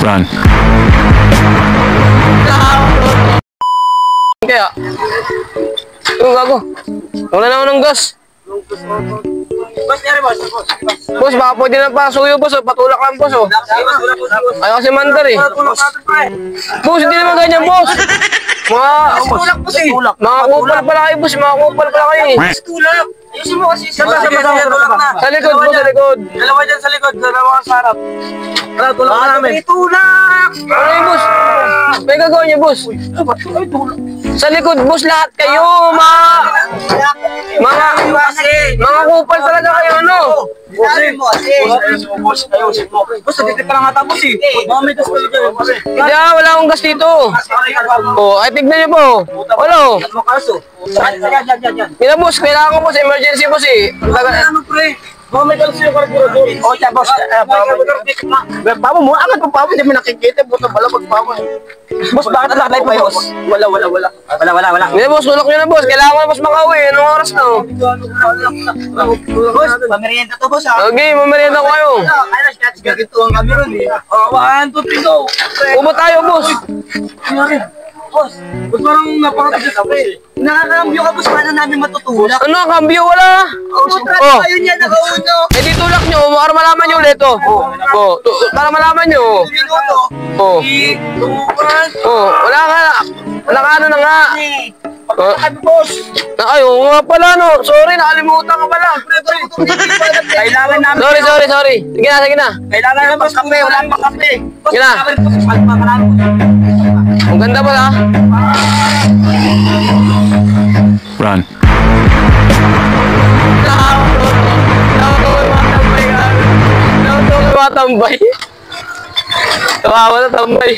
Run. Kaya. Yung gago. Wala na ako ng gas. Boss, nyari boss. Boss, baka pwede na pasuyo, boss. Patulak lang, boss. Ayaw kasi mandar eh. Boss, hindi naman ganyan, boss. Mga kupal pala kayo, boss. Mga kupal pala kayo eh. Tulak. Ayusin mo kasi. Sa likod, boss, sa likod. Dalawa dyan sa likod. Dalawa ka sa harap. Tara, tulak ka namin. Tulak! Ano yung boss? May gagawin niyo, boss. Sa likod, boss, lahat kayo. Mga kupal talaga kayo, ano? Boss, ayusin mo. Boss, nagtitip ka lang ata, boss eh. Mga may gas kayo dyan. Hindi, wala akong gas dito. Oh, ay tignan niyo po. Wala. Kaya boss, kailangan ko, boss. Emergency, boss eh. Ano, pre? Mga may gas kayo karburador. O, tiyan, boss. Pamo mo, agad pa pamo. Hindi mo nakikita. Buta balabag pamo. Boss, bakit nalakay pa, boss? Wala. Hindi, boss, tulak niyo na, boss. Kailangan ko, boss, makauwi. Anong oras na? Boss, pamerienda to, boss, ha? Okay, mamerienda ko kayo. Ganito ang kami ron, eh. 1, 2, 3, go! Ubo tayo, boss. Boss, parang napakatigas ako eh. Nakakambyo ka, boss, paano namin matutulak? Ano, kambyo, wala. Trato kayo niya, nakauno. Eh, di tulak nyo, para malaman nyo ulit, oh. Oh, para malaman nyo. Minuto. Oh, 3, 2, 1. oh, wala ka ano na nga. Oh. Boss, Ay, oo nga pala, no. Sorry, nakalimutan ka pala. kailangan namin. Sorry. Sige na. Kailangan namin, boss, kape. Wala nang kape. Boss, Sige na. Ang ganda pala. Run. Matambay. Tawawa na tambay.